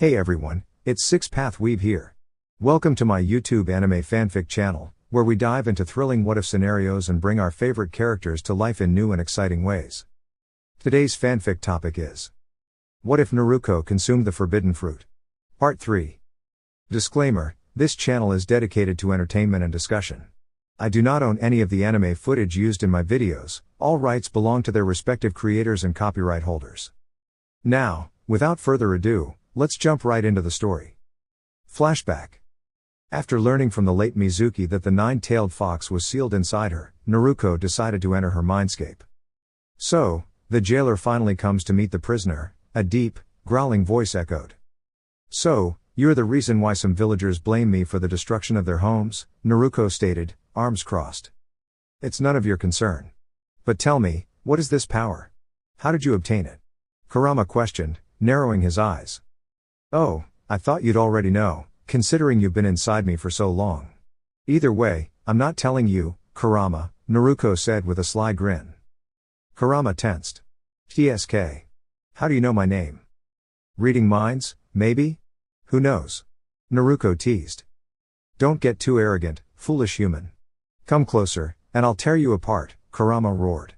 Hey everyone, it's Six-Path Weeb here. Welcome to my YouTube anime fanfic channel, where we dive into thrilling what-if scenarios and bring our favorite characters to life in new and exciting ways. Today's fanfic topic is: what if Naruko consumed the forbidden fruit? Part 3. Disclaimer: this channel is dedicated to entertainment and discussion. I do not own any of the anime footage used in my videos. All rights belong to their respective creators and copyright holders. Now, without further ado, let's jump right into the story. Flashback. After learning from the late Mizuki that the nine-tailed fox was sealed inside her, Naruko decided to enter her mindscape. So, the jailer finally comes to meet the prisoner, a deep, growling voice echoed. "So, you're the reason why some villagers blame me for the destruction of their homes," Naruko stated, arms crossed. "It's none of your concern. But tell me, what is this power? How did you obtain it?" Kurama questioned, narrowing his eyes. "Oh, I thought you'd already know, considering you've been inside me for so long." "Either way, I'm not telling you, Kurama," Naruko said with a sly grin. Kurama tensed. "TSK. How do you know my name? Reading minds, maybe? Who knows?" Naruko teased. "Don't get too arrogant, foolish human. Come closer, and I'll tear you apart," Kurama roared.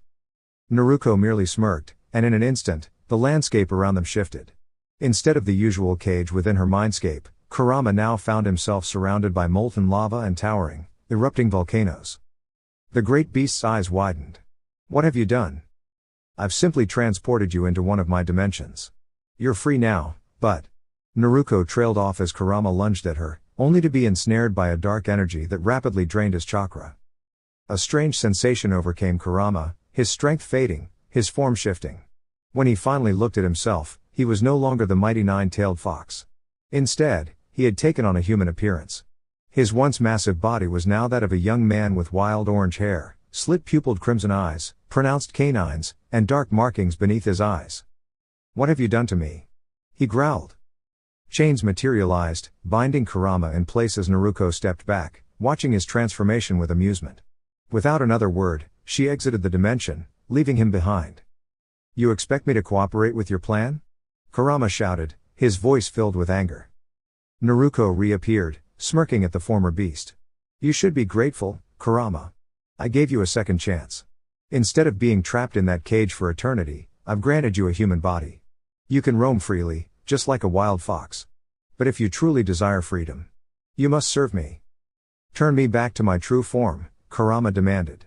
Naruko merely smirked, and in an instant, the landscape around them shifted. Instead of the usual cage within her mindscape, Kurama now found himself surrounded by molten lava and towering, erupting volcanoes. The great beast's eyes widened. "What have you done?" "I've simply transported you into one of my dimensions. You're free now, but..." Naruko trailed off as Kurama lunged at her, only to be ensnared by a dark energy that rapidly drained his chakra. A strange sensation overcame Kurama, his strength fading, his form shifting. When he finally looked at himself, he was no longer the mighty nine-tailed fox. Instead, he had taken on a human appearance. His once massive body was now that of a young man with wild orange hair, slit-pupiled crimson eyes, pronounced canines, and dark markings beneath his eyes. "What have you done to me?" he growled. Chains materialized, binding Kurama in place as Naruko stepped back, watching his transformation with amusement. Without another word, she exited the dimension, leaving him behind. "You expect me to cooperate with your plan?" Kurama shouted, his voice filled with anger. Naruko reappeared, smirking at the former beast. "You should be grateful, Kurama. I gave you a second chance. Instead of being trapped in that cage for eternity, I've granted you a human body. You can roam freely, just like a wild fox. But if you truly desire freedom, you must serve me." "Turn me back to my true form," Kurama demanded.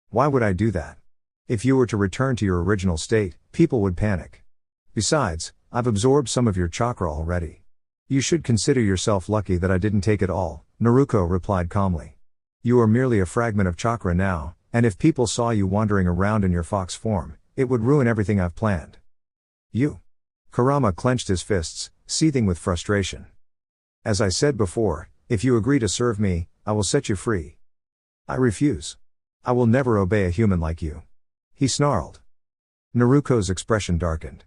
"Why would I do that? If you were to return to your original state, people would panic. Besides, I've absorbed some of your chakra already. You should consider yourself lucky that I didn't take it all," Naruko replied calmly. "You are merely a fragment of chakra now, and if people saw you wandering around in your fox form, it would ruin everything I've planned." "You?" Kurama clenched his fists, seething with frustration. "As I said before, if you agree to serve me, I will set you free." "I refuse. I will never obey a human like you," he snarled. Naruko's expression darkened.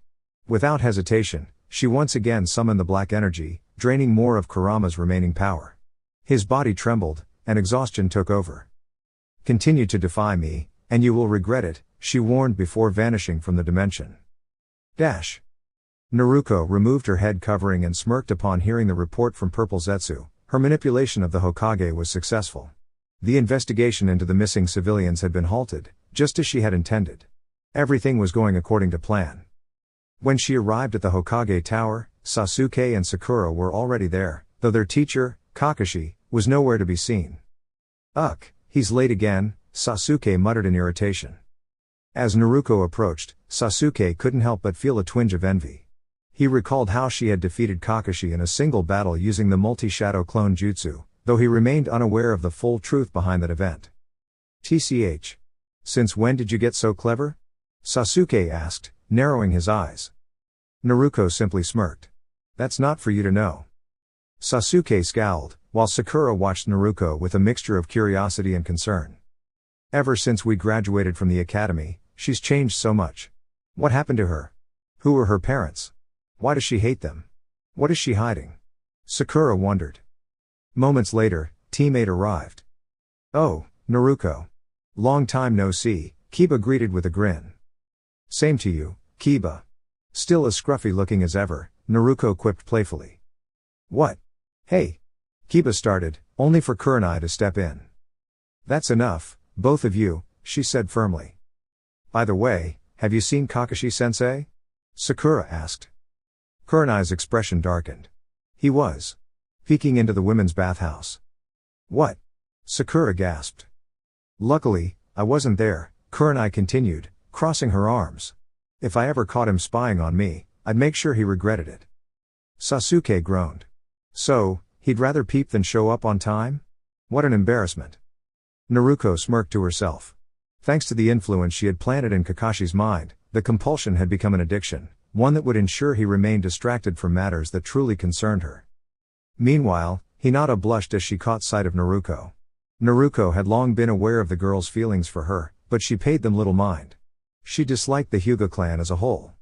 Without hesitation, she once again summoned the black energy, draining more of Kurama's remaining power. His body trembled, and exhaustion took over. "Continue to defy me, and you will regret it," she warned before vanishing from the dimension. Dash. Naruko removed her head covering and smirked upon hearing the report from Purple Zetsu. Her manipulation of the Hokage was successful. The investigation into the missing civilians had been halted, just as she had intended. Everything was going according to plan. When she arrived at the Hokage Tower, Sasuke and Sakura were already there, though their teacher, Kakashi, was nowhere to be seen. "Ugh, he's late again," Sasuke muttered in irritation. As Naruko approached, Sasuke couldn't help but feel a twinge of envy. He recalled how she had defeated Kakashi in a single battle using the multi-shadow clone jutsu, though he remained unaware of the full truth behind that event. "TCH. Since when did you get so clever?" Sasuke asked, narrowing his eyes. Naruko simply smirked. "That's not for you to know." Sasuke scowled, while Sakura watched Naruko with a mixture of curiosity and concern. "Ever since we graduated from the academy, she's changed so much. What happened to her? Who were her parents? Why does she hate them? What is she hiding?" Sakura wondered. Moments later, Team 8 arrived. "Oh, Naruko. Long time no see," Kiba greeted with a grin. "Same to you, Kiba." Still as scruffy looking as ever, Naruko quipped playfully. What? Hey! Kiba started, only for Kurenai to step in. That's enough, both of you, she said firmly. By the way, have you seen Kakashi-sensei? Sakura asked. Kurenai's expression darkened. He was peeking into the women's bathhouse. What? Sakura gasped. Luckily, I wasn't there, Kurenai continued, crossing her arms. If I ever caught him spying on me, I'd make sure he regretted it. Sasuke groaned. So, he'd rather peep than show up on time? What an embarrassment. Naruko smirked to herself. Thanks to the influence she had planted in Kakashi's mind, the compulsion had become an addiction, one that would ensure he remained distracted from matters that truly concerned her. Meanwhile, Hinata blushed as she caught sight of Naruko. Naruko had long been aware of the girl's feelings for her, but she paid them little mind. She disliked the Hyuga clan as a whole.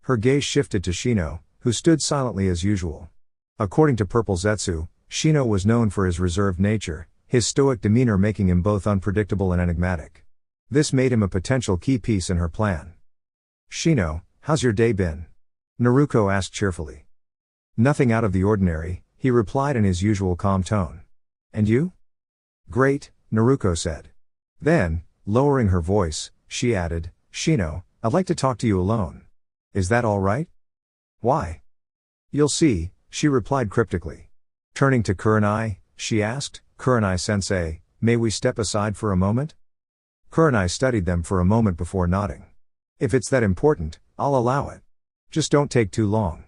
Her gaze shifted to Shino, who stood silently as usual. According to Purple Zetsu, Shino was known for his reserved nature, his stoic demeanor making him both unpredictable and enigmatic. This made him a potential key piece in her plan. Shino, how's your day been? Naruko asked cheerfully. Nothing out of the ordinary, he replied in his usual calm tone. And you? Great, Naruko said. Then, lowering her voice, she added, Shino, I'd like to talk to you alone. Is that all right? Why? You'll see, she replied cryptically. Turning to Kurenai, she asked, Kurenai-sensei, may we step aside for a moment? Kurenai studied them for a moment before nodding. If it's that important, I'll allow it. Just don't take too long.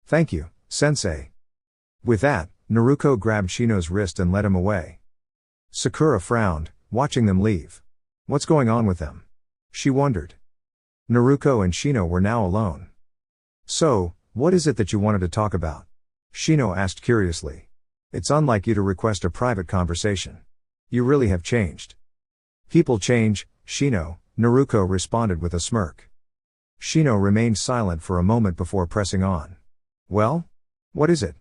Thank you, sensei. With that, Naruko grabbed Shino's wrist and led him away. Sakura frowned, watching them leave. What's going on with them? She wondered. Naruko and Shino were now alone. So, what is it that you wanted to talk about? Shino asked curiously. It's unlike you to request a private conversation. You really have changed. People change, Shino, Naruko responded with a smirk. Shino remained silent for a moment before pressing on. Well? What is it?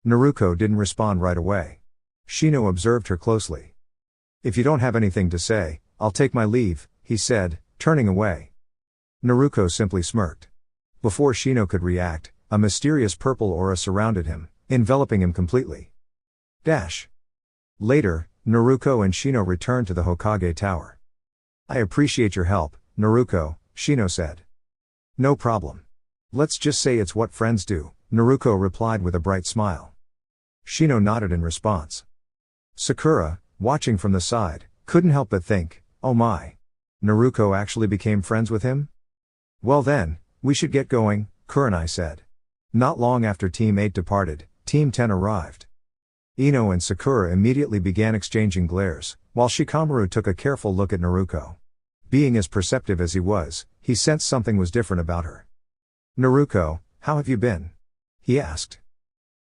Naruko didn't respond right away. Shino observed her closely. If you don't have anything to say, I'll take my leave, he said, turning away. Naruko simply smirked. Before Shino could react, a mysterious purple aura surrounded him, enveloping him completely. Later, Naruko and Shino returned to the Hokage Tower. I appreciate your help, Naruko, Shino said. No problem. Let's just say it's what friends do, Naruko replied with a bright smile. Shino nodded in response. Sakura, watching from the side, couldn't help but think, oh my. Naruko actually became friends with him? Well then, we should get going, Kurenai said. Not long after Team 8 departed, Team 10 arrived. Ino and Sakura immediately began exchanging glares, while Shikamaru took a careful look at Naruko. Being as perceptive as he was, he sensed something was different about her. Naruko, how have you been? He asked.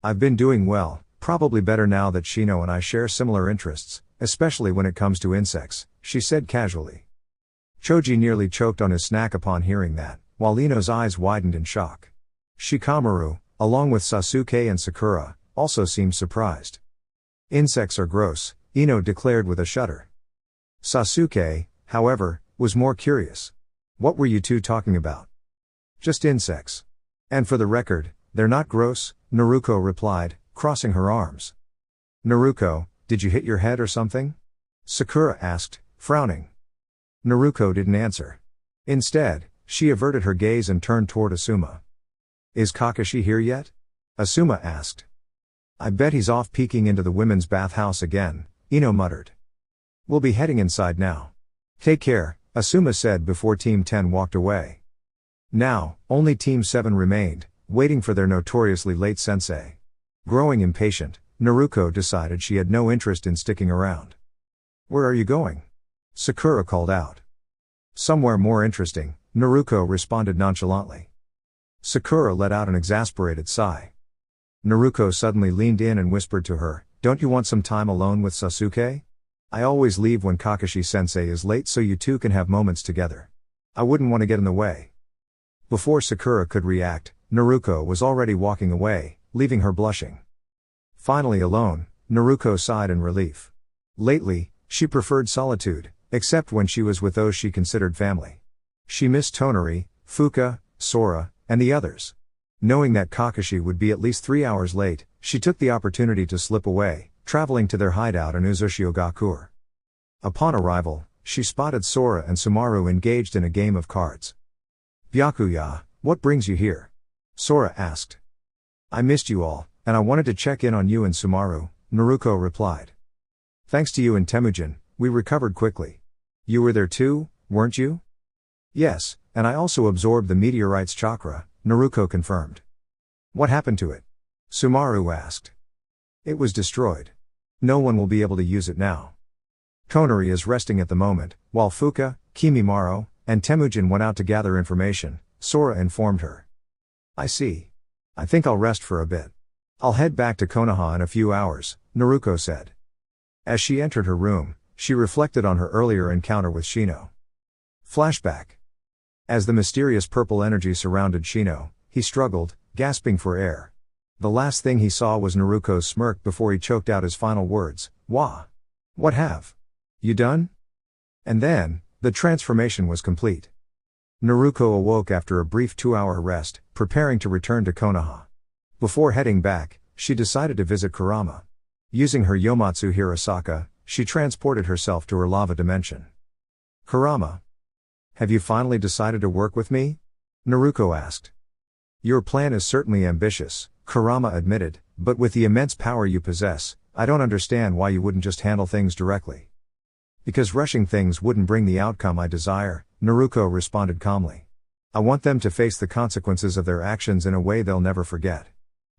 I've been doing well, probably better now that Shino and I share similar interests, especially when it comes to insects, she said casually. Choji nearly choked on his snack upon hearing that, while Ino's eyes widened in shock. Shikamaru, along with Sasuke and Sakura, also seemed surprised. Insects are gross, Ino declared with a shudder. Sasuke, however, was more curious. What were you two talking about? Just insects. And for the record, they're not gross, Naruko replied, crossing her arms. Naruko, did you hit your head or something? Sakura asked, frowning. Naruko didn't answer. Instead, she averted her gaze and turned toward Asuma. Is Kakashi here yet? Asuma asked. I bet he's off peeking into the women's bathhouse again, Ino muttered. We'll be heading inside now. Take care, Asuma said before Team 10 walked away. Now, only Team 7 remained, waiting for their notoriously late sensei. Growing impatient, Naruko decided she had no interest in sticking around. Where are you going? Sakura called out. Somewhere more interesting, Naruko responded nonchalantly. Sakura let out an exasperated sigh. Naruko suddenly leaned in and whispered to her, don't you want some time alone with Sasuke? I always leave when Kakashi-sensei is late so you two can have moments together. I wouldn't want to get in the way. Before Sakura could react, Naruko was already walking away, leaving her blushing. Finally alone, Naruko sighed in relief. Lately, she preferred solitude, except when she was with those she considered family. She missed Tonari, Fuka, Sora, and the others. Knowing that Kakashi would be at least 3 hours late, she took the opportunity to slip away, traveling to their hideout in Uzushio-gakur. Upon arrival, she spotted Sora and Sumaru engaged in a game of cards. "Byakuya, what brings you here?" Sora asked. "I missed you all, and I wanted to check in on you and Sumaru," Naruko replied. "Thanks to you and Temujin, we recovered quickly. You were there too, weren't you?" "Yes, and I also absorbed the meteorite's chakra," Naruko confirmed. "What happened to it?" Sumaru asked. "It was destroyed. No one will be able to use it now. Konori is resting at the moment, while Fuka, Kimimaro, and Temujin went out to gather information," Sora informed her. "I see. I think I'll rest for a bit. I'll head back to Konoha in a few hours," Naruko said. As she entered her room, she reflected on her earlier encounter with Shino. Flashback. As the mysterious purple energy surrounded Shino, he struggled, gasping for air. The last thing he saw was Naruko's smirk before he choked out his final words, "Wah! What have you done?" And then, the transformation was complete. Naruko awoke after a brief 2-hour rest, preparing to return to Konoha. Before heading back, she decided to visit Kurama. Using her Yomatsu Hirasaka, she transported herself to her lava dimension. "Kurama, have you finally decided to work with me?" Naruko asked. "Your plan is certainly ambitious," Kurama admitted, "but with the immense power you possess, I don't understand why you wouldn't just handle things directly." "Because rushing things wouldn't bring the outcome I desire," Naruko responded calmly. "I want them to face the consequences of their actions in a way they'll never forget.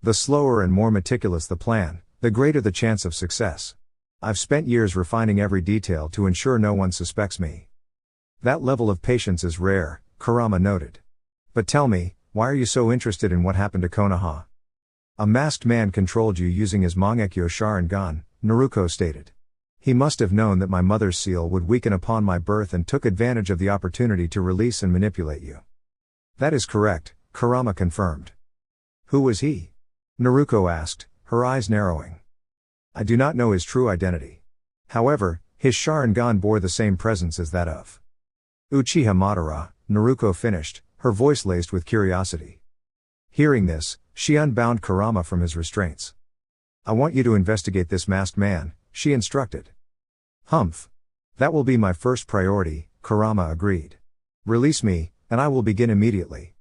The slower and more meticulous the plan, the greater the chance of success. I've spent years refining every detail to ensure no one suspects me." "That level of patience is rare," Kurama noted. "But tell me, why are you so interested in what happened to Konoha?" "A masked man controlled you using his Mangekyo Sharingan," Naruko stated. "He must have known that my mother's seal would weaken upon my birth and took advantage of the opportunity to release and manipulate you." "That is correct," Kurama confirmed. "Who was he?" Naruko asked, her eyes narrowing. "I do not know his true identity. However, his Sharingan bore the same presence as that of Uchiha Madara," Naruko finished, her voice laced with curiosity. Hearing this, she unbound Kurama from his restraints. "I want you to investigate this masked man," she instructed. "Humph. That will be my first priority," Kurama agreed. "Release me, and I will begin immediately."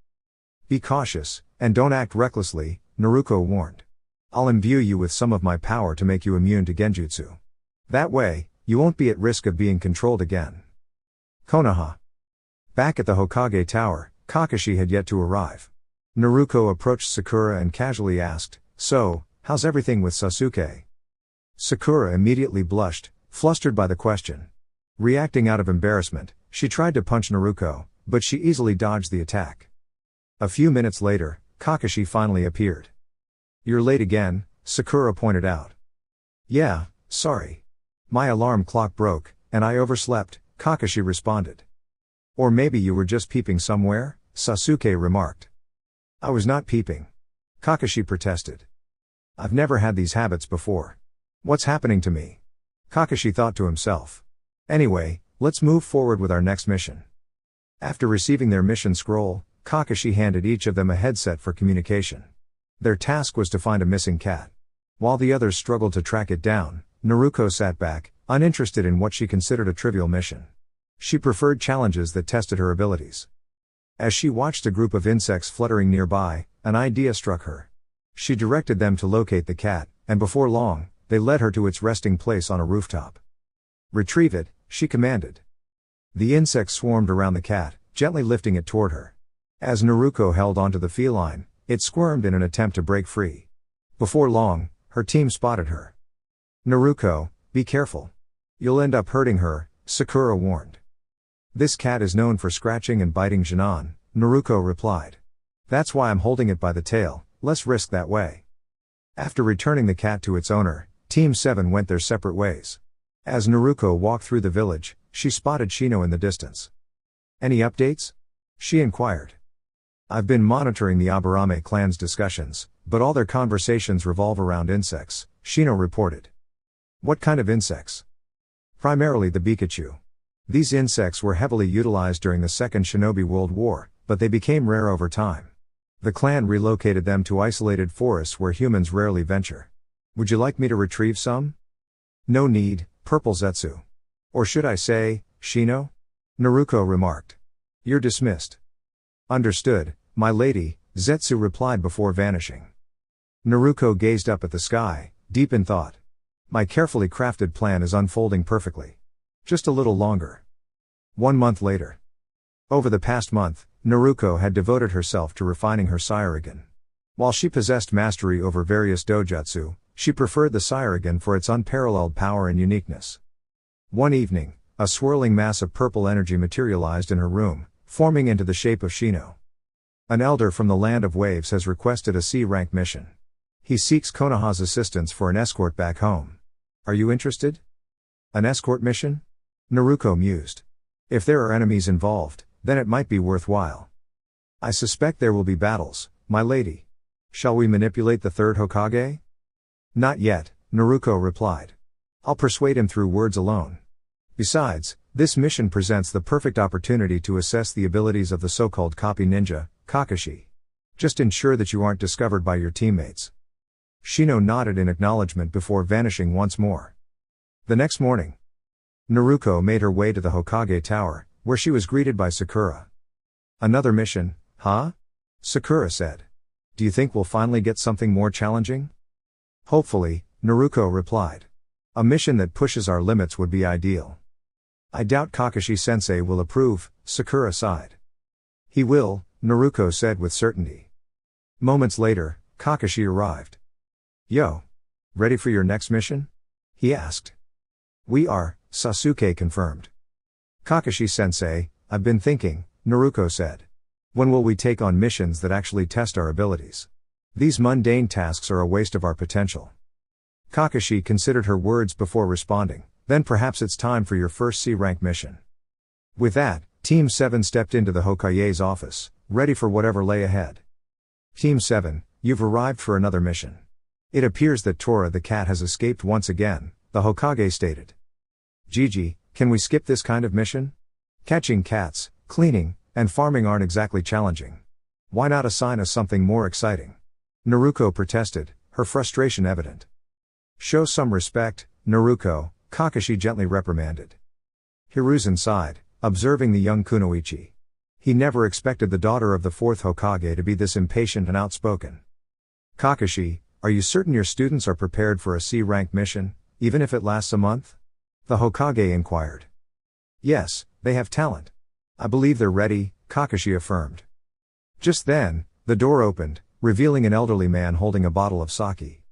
"Be cautious, and don't act recklessly," Naruko warned. "I'll imbue you with some of my power to make you immune to genjutsu. That way, you won't be at risk of being controlled again." Konoha. Back at the Hokage Tower, Kakashi had yet to arrive. Naruko approached Sakura and casually asked, "So, how's everything with Sasuke?" Sakura immediately blushed, flustered by the question. Reacting out of embarrassment, she tried to punch Naruko, but she easily dodged the attack. A few minutes later, Kakashi finally appeared. "You're late again," Sakura pointed out. "Yeah, sorry. My alarm clock broke, and I overslept," Kakashi responded. "Or maybe you were just peeping somewhere," Sasuke remarked. "I was not peeping," Kakashi protested. "I've never had these habits before. What's happening to me?" Kakashi thought to himself. "Anyway, let's move forward with our next mission." After receiving their mission scroll, Kakashi handed each of them a headset for communication. Their task was to find a missing cat. While the others struggled to track it down, Naruko sat back, uninterested in what she considered a trivial mission. She preferred challenges that tested her abilities. As she watched a group of insects fluttering nearby, an idea struck her. She directed them to locate the cat, and before long, they led her to its resting place on a rooftop. "Retrieve it," she commanded. The insects swarmed around the cat, gently lifting it toward her. As Naruko held onto the feline, it squirmed in an attempt to break free. Before long, her team spotted her. "Naruko, be careful. You'll end up hurting her," Sakura warned. "This cat is known for scratching and biting Jinan," Naruko replied. "That's why I'm holding it by the tail, less risk that way." After returning the cat to its owner, Team 7 went their separate ways. As Naruko walked through the village, she spotted Shino in the distance. "Any updates?" she inquired. "I've been monitoring the Aburame clan's discussions, but all their conversations revolve around insects," Shino reported. "What kind of insects?" "Primarily the Pikachu. These insects were heavily utilized during the Second Shinobi World War, but they became rare over time. The clan relocated them to isolated forests where humans rarely venture. Would you like me to retrieve some? No need, Purple Zetsu. Or should I say, Shino? Naruko remarked. You're dismissed. Understood, my lady, Zetsu replied before vanishing. Naruko gazed up at the sky, deep in thought. My carefully crafted plan is unfolding perfectly. Just a little longer. 1 month later. Over the past month, Naruko had devoted herself to refining her Saiyajin. While she possessed mastery over various dojutsu, she preferred the Saiyajin for its unparalleled power and uniqueness. One evening, a swirling mass of purple energy materialized in her room, forming into the shape of Shino. An elder from the Land of Waves has requested a C-rank mission. He seeks Konoha's assistance for an escort back home. Are you interested? An escort mission? Naruko mused. If there are enemies involved, then it might be worthwhile. I suspect there will be battles, my lady. Shall we manipulate the third Hokage? Not yet, Naruko replied. I'll persuade him through words alone. Besides, this mission presents the perfect opportunity to assess the abilities of the so-called copy ninja, Kakashi. Just ensure that you aren't discovered by your teammates. Shino nodded in acknowledgement before vanishing once more. The next morning, Naruko made her way to the Hokage Tower, where she was greeted by Sakura. Another mission, huh? Sakura said. Do you think we'll finally get something more challenging? Hopefully, Naruko replied. A mission that pushes our limits would be ideal. I doubt Kakashi-sensei will approve, Sakura sighed. He will, Naruko said with certainty. Moments later, Kakashi arrived. Yo! Ready for your next mission? He asked. We are, Sasuke confirmed. Kakashi-sensei, I've been thinking, Naruko said. When will we take on missions that actually test our abilities? These mundane tasks are a waste of our potential. Kakashi considered her words before responding, then perhaps it's time for your first C-rank mission. With that, Team 7 stepped into the Hokage's office, ready for whatever lay ahead. Team 7, you've arrived for another mission. It appears that Tora the cat has escaped once again, the Hokage stated. Gigi, can we skip this kind of mission? Catching cats, cleaning, and farming aren't exactly challenging. Why not assign us something more exciting? Naruko protested, her frustration evident. Show some respect, Naruko, Kakashi gently reprimanded. Hiruzen sighed, observing the young kunoichi. He never expected the daughter of the fourth Hokage to be this impatient and outspoken. Kakashi, are you certain your students are prepared for a C-rank mission, even if it lasts a month? The Hokage inquired. Yes, they have talent. I believe they're ready, Kakashi affirmed. Just then, the door opened, revealing an elderly man holding a bottle of sake.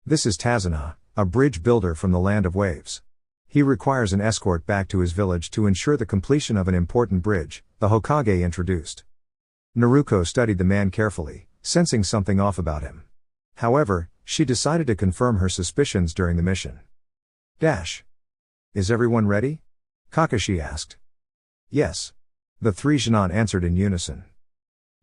This is Tazuna, a bridge builder from the Land of Waves. He requires an escort back to his village to ensure the completion of an important bridge, the Hokage introduced. Naruko studied the man carefully, sensing something off about him. However, she decided to confirm her suspicions during the mission. Is everyone ready? Kakashi asked. Yes. The three Genin answered in unison.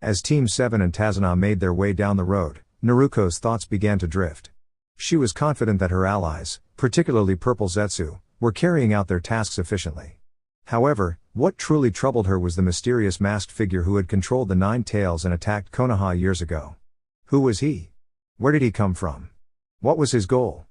As Team 7 and Tazuna made their way down the road, Naruko's thoughts began to drift. She was confident that her allies, particularly Purple Zetsu, were carrying out their tasks efficiently. However, what truly troubled her was the mysterious masked figure who had controlled the Nine Tails and attacked Konoha years ago. Who was he? Where did he come from? What was his goal?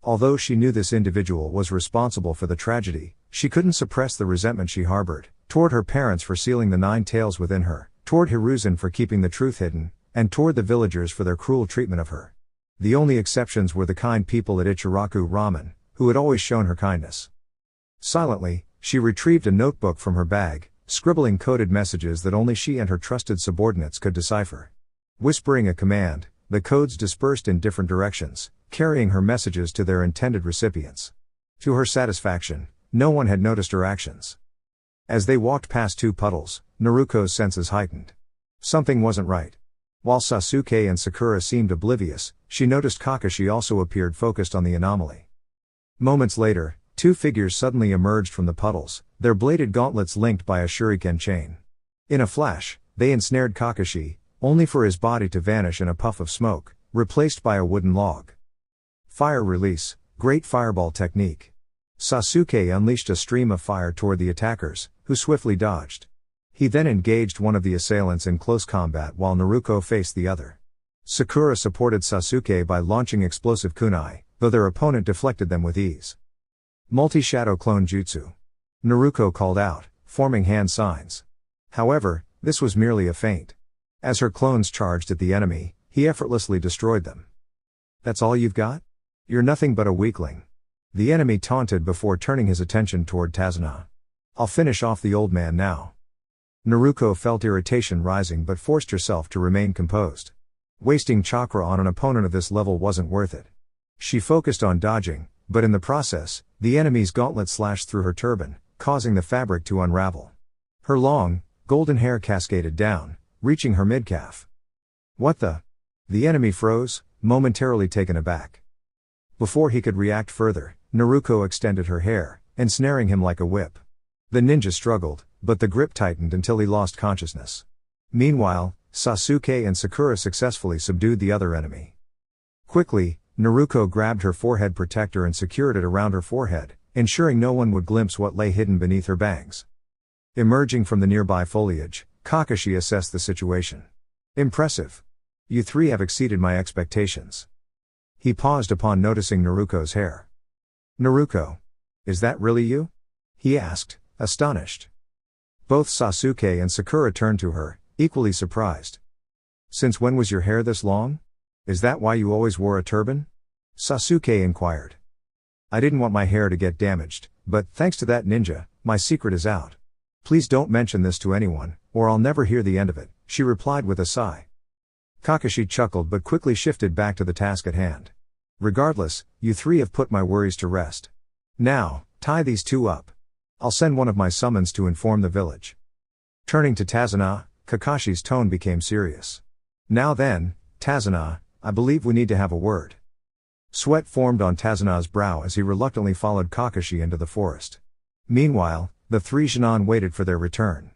Although she knew this individual was responsible for the tragedy, she couldn't suppress the resentment she harbored, toward her parents for sealing the Nine Tails within her, toward Hiruzen for keeping the truth hidden, and toward the villagers for their cruel treatment of her. The only exceptions were the kind people at Ichiraku Ramen, who had always shown her kindness. Silently, she retrieved a notebook from her bag, scribbling coded messages that only she and her trusted subordinates could decipher. Whispering a command, the codes dispersed in different directions, carrying her messages to their intended recipients. To her satisfaction, no one had noticed her actions. As they walked past two puddles, Naruko's senses heightened. Something wasn't right. While Sasuke and Sakura seemed oblivious, she noticed Kakashi also appeared focused on the anomaly. Moments later, two figures suddenly emerged from the puddles, their bladed gauntlets linked by a shuriken chain. In a flash, they ensnared Kakashi, only for his body to vanish in a puff of smoke, replaced by a wooden log. Fire release, great fireball technique. Sasuke unleashed a stream of fire toward the attackers, who swiftly dodged. He then engaged one of the assailants in close combat while Naruko faced the other. Sakura supported Sasuke by launching explosive kunai, though their opponent deflected them with ease. Multi-shadow clone jutsu. Naruko called out, forming hand signs. However, this was merely a feint. As her clones charged at the enemy, he effortlessly destroyed them. That's all you've got? You're nothing but a weakling. The enemy taunted before turning his attention toward Tazuna. I'll finish off the old man now. Naruko felt irritation rising but forced herself to remain composed. Wasting chakra on an opponent of this level wasn't worth it. She focused on dodging, but in the process, the enemy's gauntlet slashed through her turban, causing the fabric to unravel. Her long, golden hair cascaded down, reaching her midcalf. What the? The enemy froze, momentarily taken aback. Before he could react further, Naruko extended her hair, ensnaring him like a whip. The ninja struggled, but the grip tightened until he lost consciousness. Meanwhile, Sasuke and Sakura successfully subdued the other enemy. Quickly, Naruko grabbed her forehead protector and secured it around her forehead, ensuring no one would glimpse what lay hidden beneath her bangs. Emerging from the nearby foliage, Kakashi assessed the situation. Impressive. You three have exceeded my expectations. He paused upon noticing Naruko's hair. Naruko. Is that really you? He asked, astonished. Both Sasuke and Sakura turned to her, equally surprised. Since when was your hair this long? Is that why you always wore a turban? Sasuke inquired. I didn't want my hair to get damaged, but thanks to that ninja, my secret is out. Please don't mention this to anyone, or I'll never hear the end of it, she replied with a sigh. Kakashi chuckled but quickly shifted back to the task at hand. Regardless, you three have put my worries to rest. Now, tie these two up. I'll send one of my summons to inform the village. Turning to Tazuna, Kakashi's tone became serious. Now then, Tazuna, I believe we need to have a word. Sweat formed on Tazuna's brow as he reluctantly followed Kakashi into the forest. Meanwhile, the three Genin waited for their return.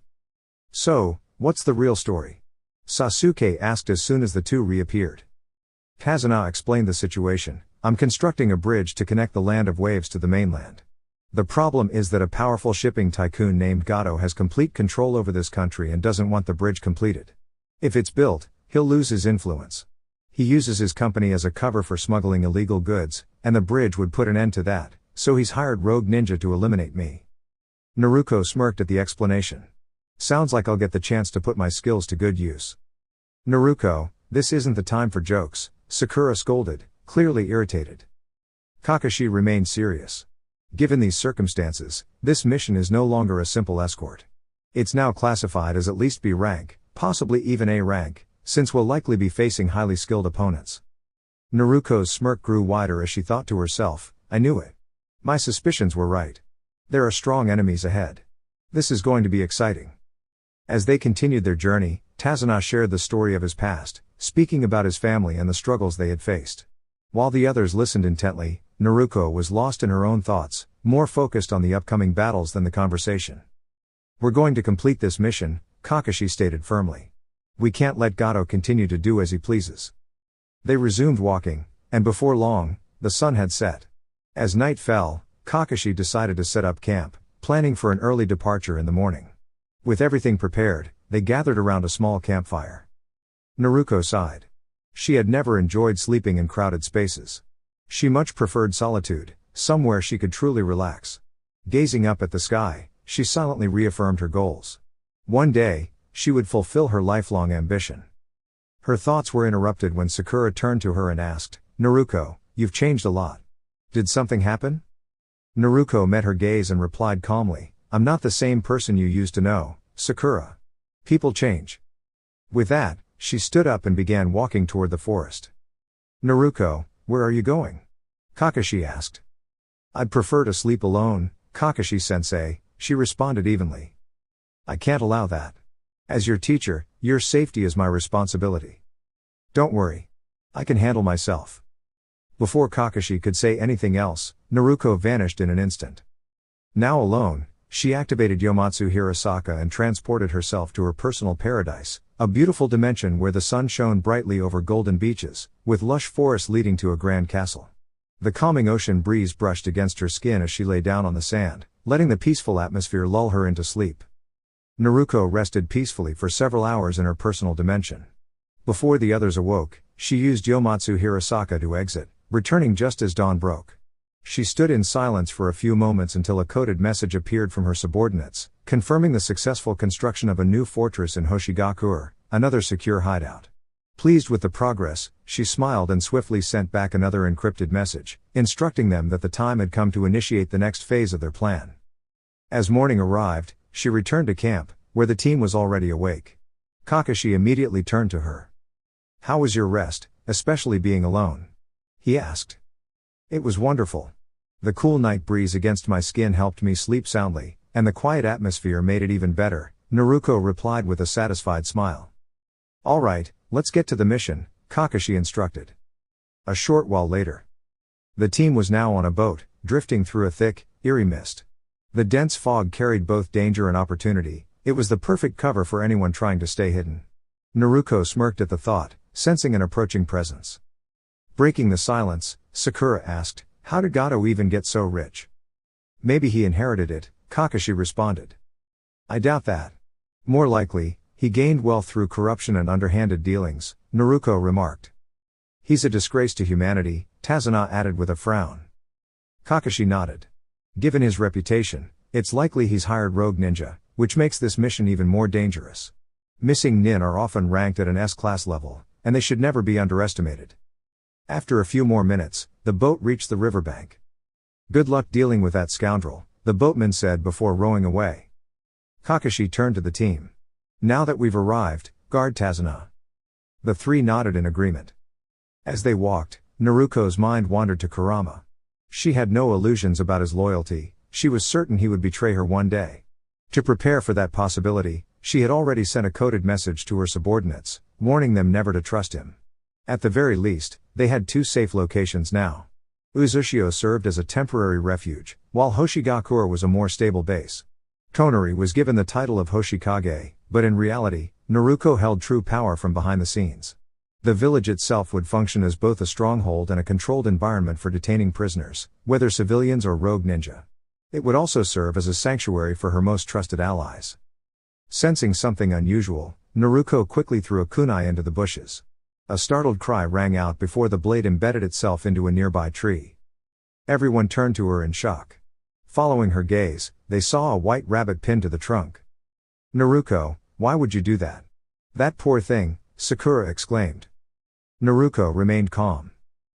So, what's the real story? Sasuke asked as soon as the two reappeared. Tazuna explained the situation. I'm constructing a bridge to connect the land of waves to the mainland. The problem is that a powerful shipping tycoon named Gato has complete control over this country and doesn't want the bridge completed. If it's built, he'll lose his influence. He uses his company as a cover for smuggling illegal goods, and the bridge would put an end to that, so he's hired Rogue Ninja to eliminate me. Naruko smirked at the explanation. Sounds like I'll get the chance to put my skills to good use. Naruko, this isn't the time for jokes, Sakura scolded, clearly irritated. Kakashi remained serious. Given these circumstances, this mission is no longer a simple escort. It's now classified as at least B rank, possibly even A rank, since we'll likely be facing highly skilled opponents. Naruko's smirk grew wider as she thought to herself, I knew it. My suspicions were right. There are strong enemies ahead. This is going to be exciting. As they continued their journey, Tazuna shared the story of his past, speaking about his family and the struggles they had faced. While the others listened intently, Naruko was lost in her own thoughts, more focused on the upcoming battles than the conversation. We're going to complete this mission, Kakashi stated firmly. We can't let Gato continue to do as he pleases. They resumed walking, and before long, the sun had set. As night fell, Kakashi decided to set up camp, planning for an early departure in the morning. With everything prepared, they gathered around a small campfire. Naruko sighed. She had never enjoyed sleeping in crowded spaces. She much preferred solitude, somewhere she could truly relax. Gazing up at the sky, she silently reaffirmed her goals. One day, she would fulfill her lifelong ambition. Her thoughts were interrupted when Sakura turned to her and asked, Naruko, you've changed a lot. Did something happen? Naruko met her gaze and replied calmly, I'm not the same person you used to know, Sakura. People change. With that, she stood up and began walking toward the forest. Naruko, where are you going? Kakashi asked. I'd prefer to sleep alone, Kakashi-sensei, she responded evenly. I can't allow that. As your teacher, your safety is my responsibility. Don't worry. I can handle myself. Before Kakashi could say anything else, Naruko vanished in an instant. Now alone, she activated Yomatsu Hirasaka and transported herself to her personal paradise, a beautiful dimension where the sun shone brightly over golden beaches, with lush forests leading to a grand castle. The calming ocean breeze brushed against her skin as she lay down on the sand, letting the peaceful atmosphere lull her into sleep. Naruko rested peacefully for several hours in her personal dimension. Before the others awoke, she used Yomatsu Hirasaka to exit, returning just as dawn broke. She stood in silence for a few moments until a coded message appeared from her subordinates, confirming the successful construction of a new fortress in Hoshigakur, another secure hideout. Pleased with the progress, she smiled and swiftly sent back another encrypted message, instructing them that the time had come to initiate the next phase of their plan. As morning arrived, she returned to camp, where the team was already awake. Kakashi immediately turned to her. "How was your rest, especially being alone?" he asked. "It was wonderful. The cool night breeze against my skin helped me sleep soundly, and the quiet atmosphere made it even better," Naruko replied with a satisfied smile. "All right, let's get to the mission," Kakashi instructed. A short while later, the team was now on a boat, drifting through a thick, eerie mist. The dense fog carried both danger and opportunity. It was the perfect cover for anyone trying to stay hidden. Naruko smirked at the thought, sensing an approaching presence. Breaking the silence, Sakura asked, "How did Gato even get so rich?" "Maybe he inherited it," Kakashi responded. "I doubt that. More likely, he gained wealth through corruption and underhanded dealings," Naruko remarked. "He's a disgrace to humanity," Tazuna added with a frown. Kakashi nodded. "Given his reputation, it's likely he's hired rogue ninja, which makes this mission even more dangerous. Missing nin are often ranked at an S-class level, and they should never be underestimated." After a few more minutes, the boat reached the riverbank. "Good luck dealing with that scoundrel," the boatman said before rowing away. Kakashi turned to the team. "Now that we've arrived, guard Tazuna." The three nodded in agreement. As they walked, Naruko's mind wandered to Kurama. She had no illusions about his loyalty, she was certain he would betray her one day. To prepare for that possibility, she had already sent a coded message to her subordinates, warning them never to trust him. At the very least, they had two safe locations now. Uzushio served as a temporary refuge, while Hoshigakur was a more stable base. Tonari was given the title of Hoshikage, but in reality, Naruko held true power from behind the scenes. The village itself would function as both a stronghold and a controlled environment for detaining prisoners, whether civilians or rogue ninja. It would also serve as a sanctuary for her most trusted allies. Sensing something unusual, Naruko quickly threw a kunai into the bushes. A startled cry rang out before the blade embedded itself into a nearby tree. Everyone turned to her in shock. Following her gaze, they saw a white rabbit pinned to the trunk. "Naruko, why would you do that?" "That poor thing," Sakura exclaimed. Naruko remained calm.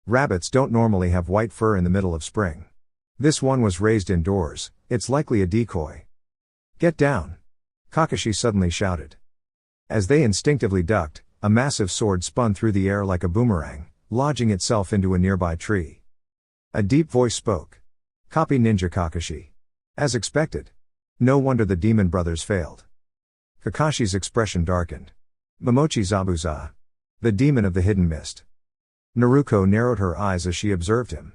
Rabbits don't normally have white fur in the middle of spring. This one was raised indoors, it's likely a decoy. "Get down!" Kakashi suddenly shouted. As they instinctively ducked, a massive sword spun through the air like a boomerang, lodging itself into a nearby tree. A deep voice spoke. "Copy Ninja Kakashi." As expected. No wonder the demon brothers failed. Kakashi's expression darkened. "Momochi Zabuza. The demon of the hidden mist." Naruko narrowed her eyes as she observed him.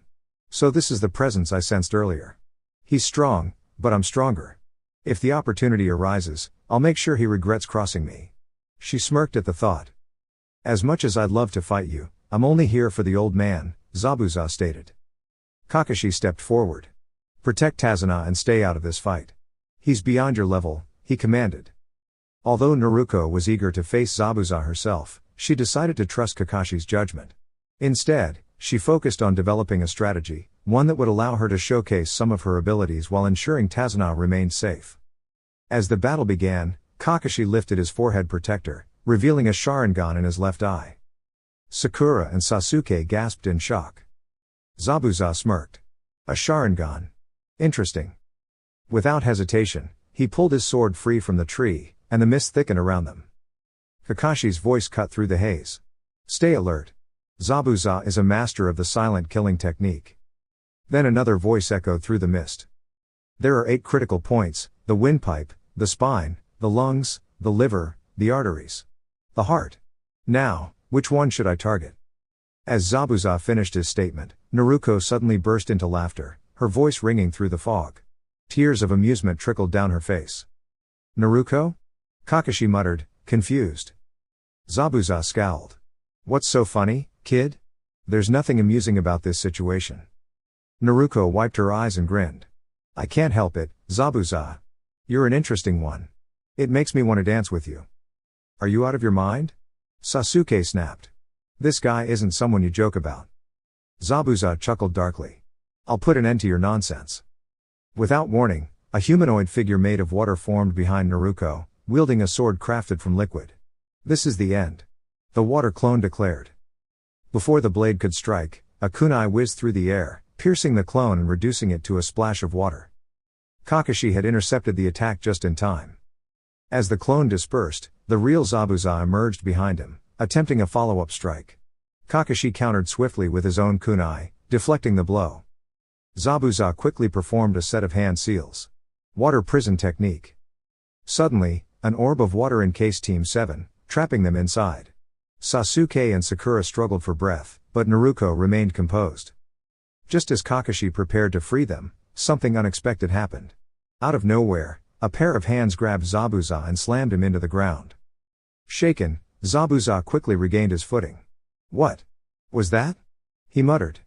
"So this is the presence I sensed earlier. He's strong, but I'm stronger. If the opportunity arises, I'll make sure he regrets crossing me." She smirked at the thought. "As much as I'd love to fight you, I'm only here for the old man," Zabuza stated. Kakashi stepped forward. "Protect Tazuna and stay out of this fight. He's beyond your level," he commanded. Although Naruko was eager to face Zabuza herself, she decided to trust Kakashi's judgment. Instead, she focused on developing a strategy, one that would allow her to showcase some of her abilities while ensuring Tazuna remained safe. As the battle began, Kakashi lifted his forehead protector, revealing a Sharingan in his left eye. Sakura and Sasuke gasped in shock. Zabuza smirked. "A Sharingan. Interesting." Without hesitation, he pulled his sword free from the tree, and the mist thickened around them. Kakashi's voice cut through the haze. "Stay alert. Zabuza is a master of the silent killing technique." Then another voice echoed through the mist. "There are 8 critical points: the windpipe, the spine, the lungs, the liver, the arteries, the heart. Now, which one should I target?" As Zabuza finished his statement, Naruko suddenly burst into laughter, her voice ringing through the fog. Tears of amusement trickled down her face. "Naruko?" Kakashi muttered, confused. Zabuza scowled. "What's so funny, kid? There's nothing amusing about this situation." Naruko wiped her eyes and grinned. "I can't help it, Zabuza. You're an interesting one." It makes me want to dance with you. Are you out of your mind? Sasuke snapped. This guy isn't someone you joke about. Zabuza chuckled darkly. I'll put an end to your nonsense. Without warning, a humanoid figure made of water formed behind Naruko, wielding a sword crafted from liquid. This is the end. The water clone declared. Before the blade could strike, a kunai whizzed through the air, piercing the clone and reducing it to a splash of water. Kakashi had intercepted the attack just in time. As the clone dispersed, the real Zabuza emerged behind him, attempting a follow-up strike. Kakashi countered swiftly with his own kunai, deflecting the blow. Zabuza quickly performed a set of hand seals. Water prison technique. Suddenly, an orb of water encased Team 7, trapping them inside. Sasuke and Sakura struggled for breath, but Naruko remained composed. Just as Kakashi prepared to free them, something unexpected happened. Out of nowhere, a pair of hands grabbed Zabuza and slammed him into the ground. Shaken, Zabuza quickly regained his footing. What was that? He muttered.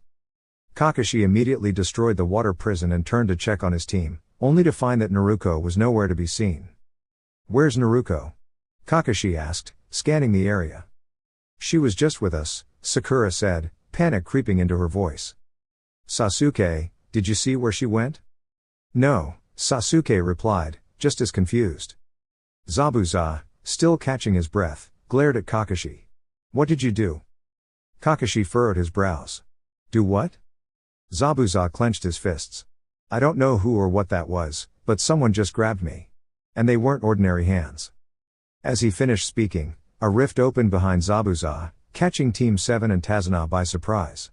Kakashi immediately destroyed the water prison and turned to check on his team, only to find that Naruko was nowhere to be seen. Where's Naruko? Kakashi asked, scanning the area. She was just with us, Sakura said, panic creeping into her voice. Sasuke, did you see where she went? No, Sasuke replied, just as confused. Zabuza, still catching his breath, glared at Kakashi. What did you do? Kakashi furrowed his brows. Do what? Zabuza clenched his fists. I don't know who or what that was, but someone just grabbed me. And they weren't ordinary hands. As he finished speaking, a rift opened behind Zabuza, catching Team 7 and Tazuna by surprise.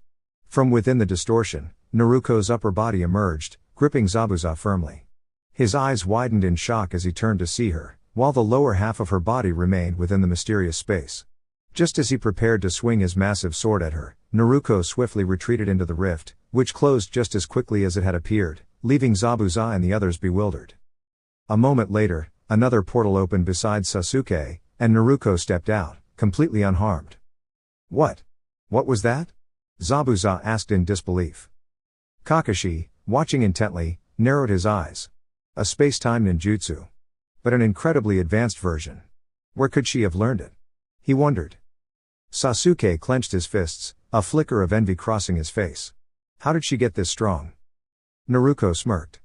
From within the distortion, Naruko's upper body emerged, gripping Zabuza firmly. His eyes widened in shock as he turned to see her, while the lower half of her body remained within the mysterious space. Just as he prepared to swing his massive sword at her, Naruko swiftly retreated into the rift, which closed just as quickly as it had appeared, leaving Zabuza and the others bewildered. A moment later, another portal opened beside Sasuke, and Naruko stepped out, completely unharmed. What was that? Zabuza asked in disbelief. Kakashi, watching intently, narrowed his eyes. A space-time ninjutsu. But an incredibly advanced version. Where could she have learned it? He wondered. Sasuke clenched his fists, a flicker of envy crossing his face. How did she get this strong? Naruko smirked.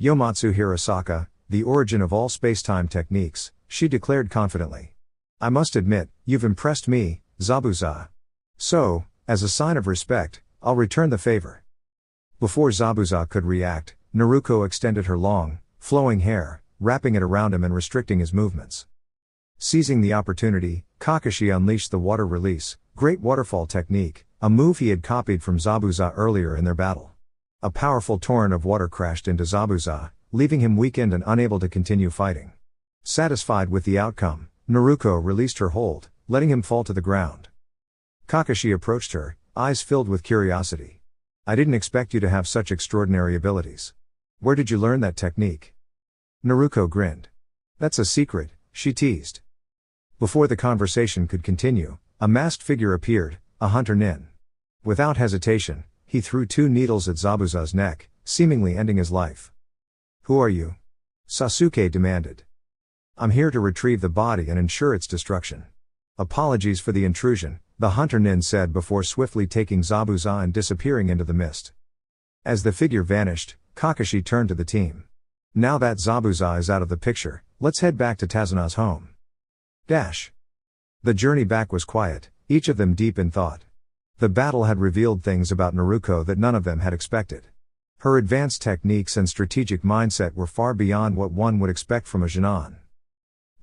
Yomatsu Hirasaka, the origin of all space-time techniques, she declared confidently. I must admit, you've impressed me, Zabuza. So, as a sign of respect, I'll return the favor. Before Zabuza could react, Naruko extended her long, flowing hair, wrapping it around him and restricting his movements. Seizing the opportunity, Kakashi unleashed the water release, Great Waterfall technique, a move he had copied from Zabuza earlier in their battle. A powerful torrent of water crashed into Zabuza, leaving him weakened and unable to continue fighting. Satisfied with the outcome, Naruko released her hold, letting him fall to the ground. Kakashi approached her, eyes filled with curiosity. I didn't expect you to have such extraordinary abilities. Where did you learn that technique? Naruko grinned. That's a secret, she teased. Before the conversation could continue, a masked figure appeared, a hunter nin. Without hesitation, he threw 2 needles at Zabuza's neck, seemingly ending his life. Who are you? Sasuke demanded. I'm here to retrieve the body and ensure its destruction. Apologies for the intrusion, the hunter nin said before swiftly taking Zabuza and disappearing into the mist. As the figure vanished, Kakashi turned to the team. Now that Zabuza is out of the picture, let's head back to Tazuna's home. The journey back was quiet, each of them deep in thought. The battle had revealed things about Naruko that none of them had expected. Her advanced techniques and strategic mindset were far beyond what one would expect from a Genin.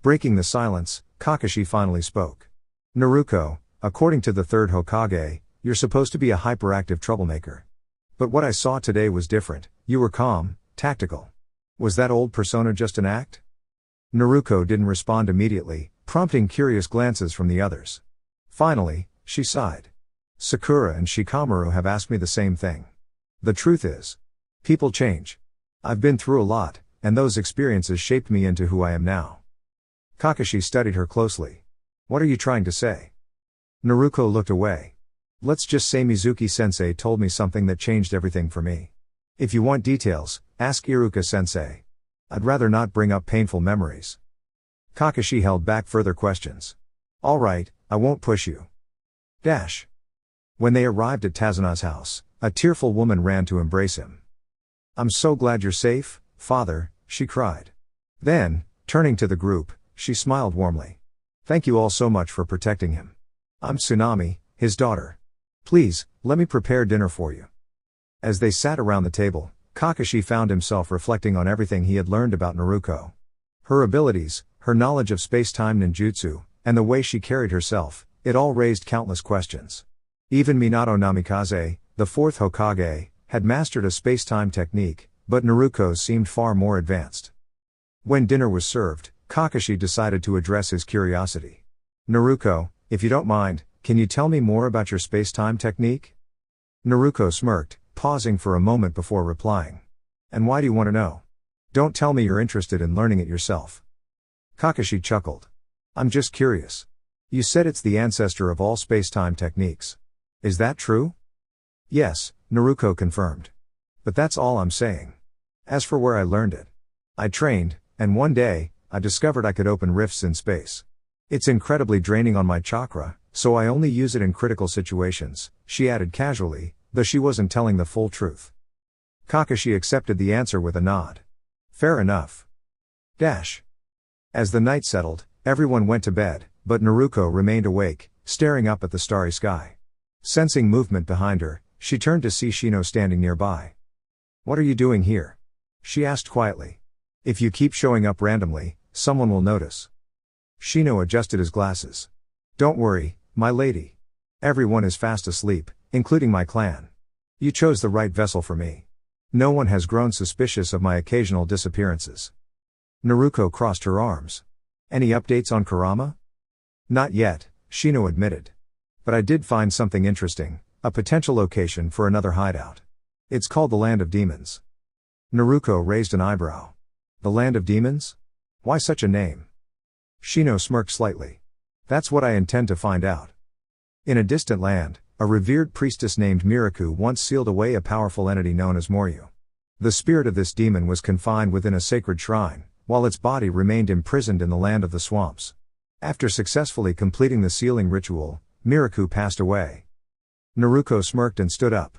Breaking the silence, Kakashi finally spoke. Naruko, according to the third Hokage, you're supposed to be a hyperactive troublemaker. But what I saw today was different, you were calm, tactical. Was that old persona just an act? Naruko didn't respond immediately, prompting curious glances from the others. Finally, she sighed. Sakura and Shikamaru have asked me the same thing. The truth is, people change. I've been through a lot, and those experiences shaped me into who I am now. Kakashi studied her closely. What are you trying to say? Naruko looked away. Let's just say Mizuki-sensei told me something that changed everything for me. If you want details, ask Iruka-sensei. I'd rather not bring up painful memories. Kakashi held back further questions. All right, I won't push you. Dash. When they arrived at Tazana's house, a tearful woman ran to embrace him. I'm so glad you're safe, father, she cried. Then, turning to the group, she smiled warmly. Thank you all so much for protecting him. I'm Tsunami, his daughter. Please, let me prepare dinner for you. As they sat around the table, Kakashi found himself reflecting on everything he had learned about Naruko. Her abilities, her knowledge of space-time ninjutsu, and the way she carried herself, it all raised countless questions. Even Minato Namikaze, the fourth Hokage, had mastered a space-time technique, but Naruko's seemed far more advanced. When dinner was served, Kakashi decided to address his curiosity. Naruko, if you don't mind, can you tell me more about your space-time technique? Naruko smirked, pausing for a moment before replying. And why do you want to know? Don't tell me you're interested in learning it yourself. Kakashi chuckled. I'm just curious. You said it's the ancestor of all space-time techniques. Is that true? Yes, Naruko confirmed. But that's all I'm saying. As for where I learned it, I trained, and one day, I discovered I could open rifts in space. It's incredibly draining on my chakra, so I only use it in critical situations, she added casually, though she wasn't telling the full truth. Kakashi accepted the answer with a nod. Fair enough. Dash. As the night settled, everyone went to bed, but Naruko remained awake, staring up at the starry sky. Sensing movement behind her, she turned to see Shino standing nearby. What are you doing here? She asked quietly. If you keep showing up randomly, someone will notice. Shino adjusted his glasses. Don't worry, my lady. Everyone is fast asleep, including my clan. You chose the right vessel for me. No one has grown suspicious of my occasional disappearances. Naruko crossed her arms. Any updates on Kurama? Not yet, Shino admitted. But I did find something interesting, a potential location for another hideout. It's called the Land of Demons. Naruko raised an eyebrow. The Land of Demons? Why such a name? Shino smirked slightly. That's what I intend to find out. In a distant land, a revered priestess named Miraku once sealed away a powerful entity known as Moryu. The spirit of this demon was confined within a sacred shrine, while its body remained imprisoned in the land of the swamps. After successfully completing the sealing ritual, Miraku passed away. Naruko smirked and stood up.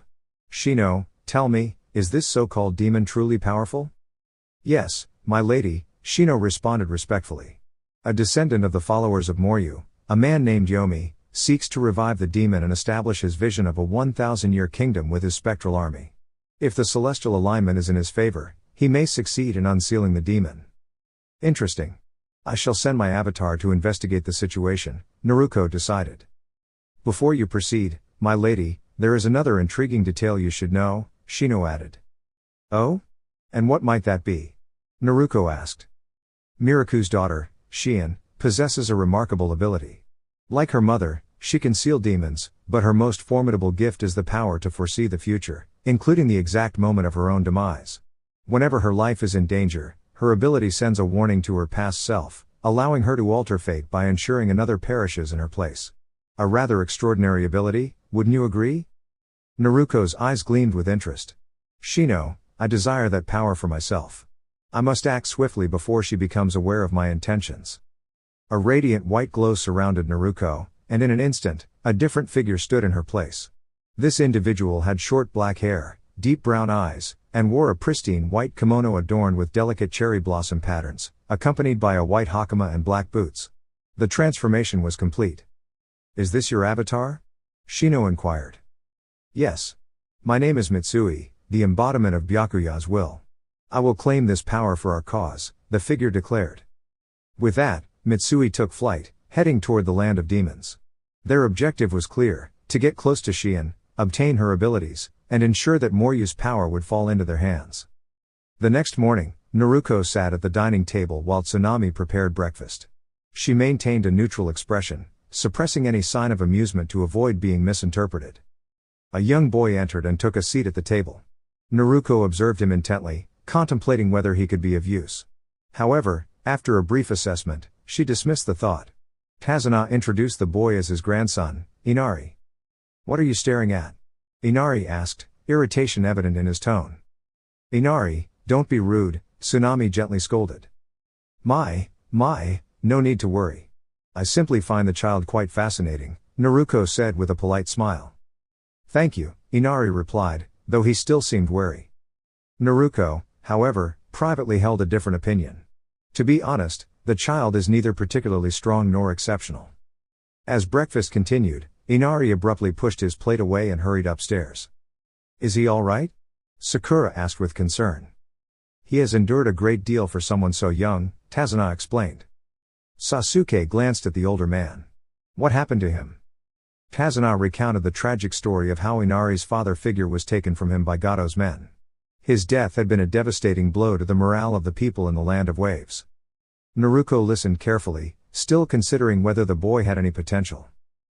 Shino, tell me, is this so-called demon truly powerful? Yes, my lady, Shino responded respectfully. A descendant of the followers of Moryu, a man named Yomi, seeks to revive the demon and establish his vision of a 1,000-year kingdom with his spectral army. If the celestial alignment is in his favor, he may succeed in unsealing the demon. Interesting. I shall send my avatar to investigate the situation, Naruko decided. Before you proceed, my lady, there is another intriguing detail you should know, Shino added. Oh? And what might that be? Naruko asked. Miraku's daughter, Shion, possesses a remarkable ability. Like her mother, she can seal demons, but her most formidable gift is the power to foresee the future, including the exact moment of her own demise. Whenever her life is in danger, her ability sends a warning to her past self, allowing her to alter fate by ensuring another perishes in her place. A rather extraordinary ability, wouldn't you agree? Naruko's eyes gleamed with interest. Shino, I desire that power for myself. I must act swiftly before she becomes aware of my intentions. A radiant white glow surrounded Naruko, and in an instant, a different figure stood in her place. This individual had short black hair, deep brown eyes, and wore a pristine white kimono adorned with delicate cherry blossom patterns, accompanied by a white hakama and black boots. The transformation was complete. Is this your avatar? Shino inquired. Yes. My name is Mitsui, the embodiment of Byakuya's will. I will claim this power for our cause, the figure declared. With that, Mitsui took flight, heading toward the Land of Demons. Their objective was clear, to get close to Shion, obtain her abilities, and ensure that Moryu's power would fall into their hands. The next morning, Naruko sat at the dining table while Tsunami prepared breakfast. She maintained a neutral expression, suppressing any sign of amusement to avoid being misinterpreted. A young boy entered and took a seat at the table. Naruko observed him intently, contemplating whether he could be of use. However, after a brief assessment, she dismissed the thought. Kazuna introduced the boy as his grandson, Inari. What are you staring at? Inari asked, irritation evident in his tone. Inari, don't be rude, Tsunami gently scolded. My, no need to worry. I simply find the child quite fascinating, Naruko said with a polite smile. Thank you, Inari replied, though he still seemed wary. Naruko, however, privately held a different opinion. To be honest, the child is neither particularly strong nor exceptional. As breakfast continued, Inari abruptly pushed his plate away and hurried upstairs. Is he all right? Sakura asked with concern. He has endured a great deal for someone so young, Tazuna explained. Sasuke glanced at the older man. What happened to him? Tazuna recounted the tragic story of how Inari's father figure was taken from him by Gato's men. His death had been a devastating blow to the morale of the people in the Land of Waves. Naruko listened carefully, still considering whether the boy had any potential.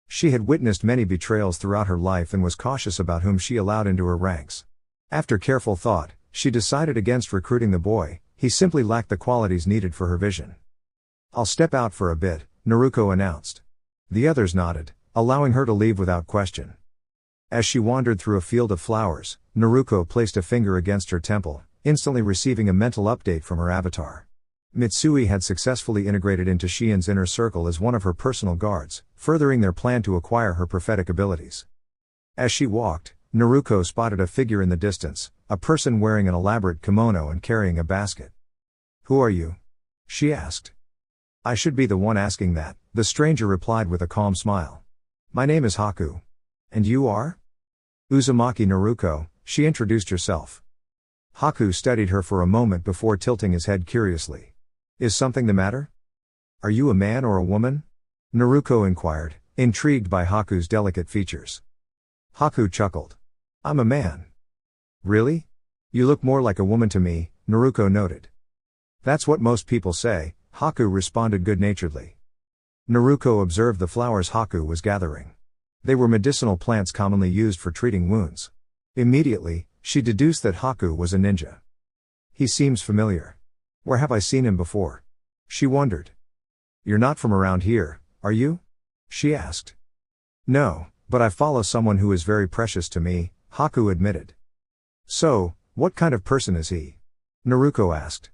She had witnessed many betrayals throughout her life and was cautious about whom she allowed into her ranks. After careful thought, she decided against recruiting the boy. He simply lacked the qualities needed for her vision. I'll step out for a bit, Naruko announced. The others nodded, allowing her to leave without question. As she wandered through a field of flowers, Naruko placed a finger against her temple, instantly receiving a mental update from her avatar. Mitsui had successfully integrated into Shien's inner circle as one of her personal guards, furthering their plan to acquire her prophetic abilities. As she walked, Naruko spotted a figure in the distance, a person wearing an elaborate kimono and carrying a basket. Who are you? She asked. I should be the one asking that, the stranger replied with a calm smile. My name is Haku. And you are? Uzumaki Naruko, she introduced herself. Haku studied her for a moment before tilting his head curiously. Is something the matter? Are you a man or a woman? Naruko inquired, intrigued by Haku's delicate features. Haku chuckled. I'm a man. Really? You look more like a woman to me, Naruko noted. That's what most people say, Haku responded good-naturedly. Naruko observed the flowers Haku was gathering. They were medicinal plants commonly used for treating wounds. Immediately, she deduced that Haku was a ninja. He seems familiar. Where have I seen him before? She wondered. You're not from around here, are you? She asked. No, but I follow someone who is very precious to me, Haku admitted. So, what kind of person is he? Naruko asked.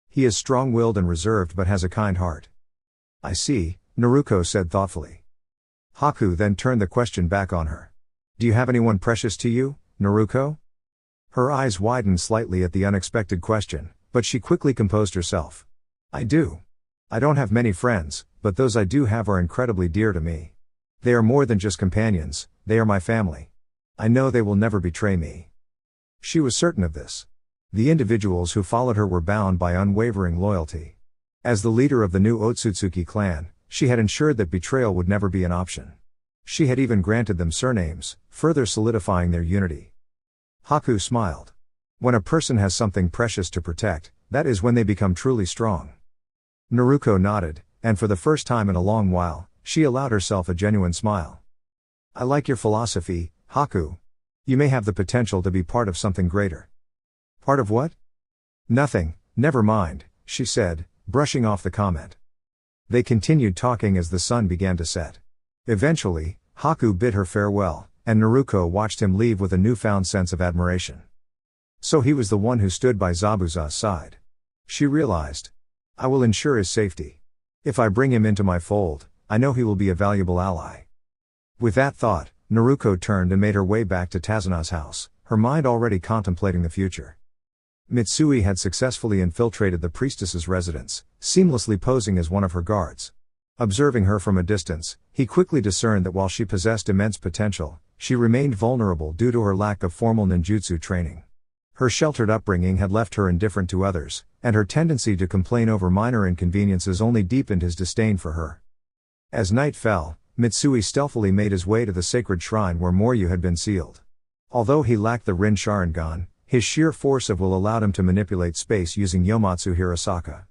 He is strong-willed and reserved but has a kind heart. I see, Naruko said thoughtfully. Haku then turned the question back on her. Do you have anyone precious to you, Naruko? Her eyes widened slightly at the unexpected question, but she quickly composed herself. I do. I don't have many friends, but those I do have are incredibly dear to me. They are more than just companions, they are my family. I know they will never betray me. She was certain of this. The individuals who followed her were bound by unwavering loyalty. As the leader of the new Otsutsuki clan, she had ensured that betrayal would never be an option. She had even granted them surnames, further solidifying their unity. Haku smiled. When a person has something precious to protect, that is when they become truly strong. Naruko nodded, and for the first time in a long while, she allowed herself a genuine smile. I like your philosophy, Haku. You may have the potential to be part of something greater. Part of what? Nothing, never mind, she said, brushing off the comment. They continued talking as the sun began to set. Eventually, Haku bid her farewell, and Naruko watched him leave with a newfound sense of admiration. So he was the one who stood by Zabuza's side. She realized. I will ensure his safety. If I bring him into my fold, I know he will be a valuable ally. With that thought, Naruko turned and made her way back to Tazuna's house, her mind already contemplating the future. Mitsui had successfully infiltrated the priestess's residence, seamlessly posing as one of her guards. Observing her from a distance, he quickly discerned that while she possessed immense potential, she remained vulnerable due to her lack of formal ninjutsu training. Her sheltered upbringing had left her indifferent to others, and her tendency to complain over minor inconveniences only deepened his disdain for her. As night fell, Mitsui stealthily made his way to the sacred shrine where Moryu had been sealed. Although he lacked the Rin Sharingan, his sheer force of will allowed him to manipulate space using Yomatsu Hirasaka.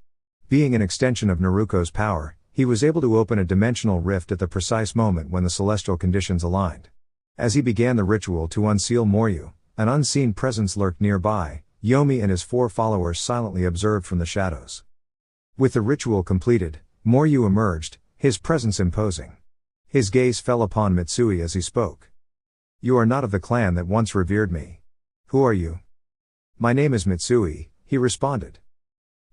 Being an extension of Naruko's power, he was able to open a dimensional rift at the precise moment when the celestial conditions aligned. As he began the ritual to unseal Moryu, an unseen presence lurked nearby. Yomi and his 4 followers silently observed from the shadows. With the ritual completed, Moryu emerged, his presence imposing. His gaze fell upon Mitsui as he spoke. You are not of the clan that once revered me. Who are you? My name is Mitsui, he responded.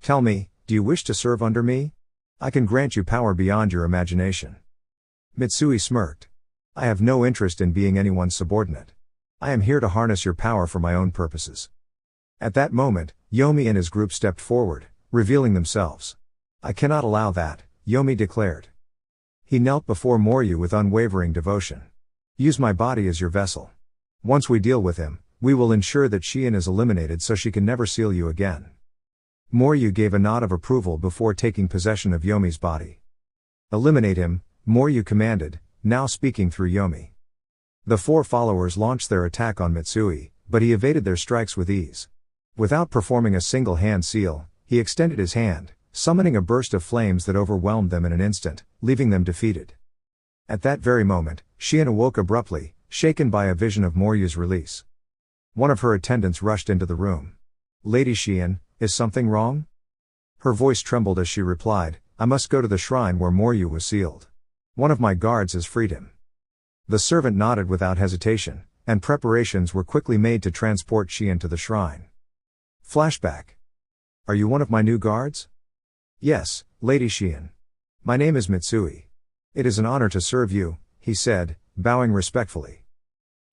Tell me, do you wish to serve under me? I can grant you power beyond your imagination. Mitsui smirked. I have no interest in being anyone's subordinate. I am here to harness your power for my own purposes. At that moment, Yomi and his group stepped forward, revealing themselves. I cannot allow that, Yomi declared. He knelt before Moryu with unwavering devotion. Use my body as your vessel. Once we deal with him, we will ensure that Shion is eliminated so she can never seal you again. Moryu gave a nod of approval before taking possession of Yomi's body. Eliminate him, Moryu commanded, now speaking through Yomi. The four followers launched their attack on Mitsui, but he evaded their strikes with ease. Without performing a single hand seal, he extended his hand, summoning a burst of flames that overwhelmed them in an instant, leaving them defeated. At that very moment, Shion awoke abruptly, shaken by a vision of Moryu's release. One of her attendants rushed into the room. Lady Shion, is something wrong? Her voice trembled as she replied, I must go to the shrine where Moryu was sealed. One of my guards has freed him. The servant nodded without hesitation, and preparations were quickly made to transport Shion to the shrine. Flashback. Are you one of my new guards? Yes, Lady Shion. My name is Mitsui. It is an honor to serve you, he said, bowing respectfully.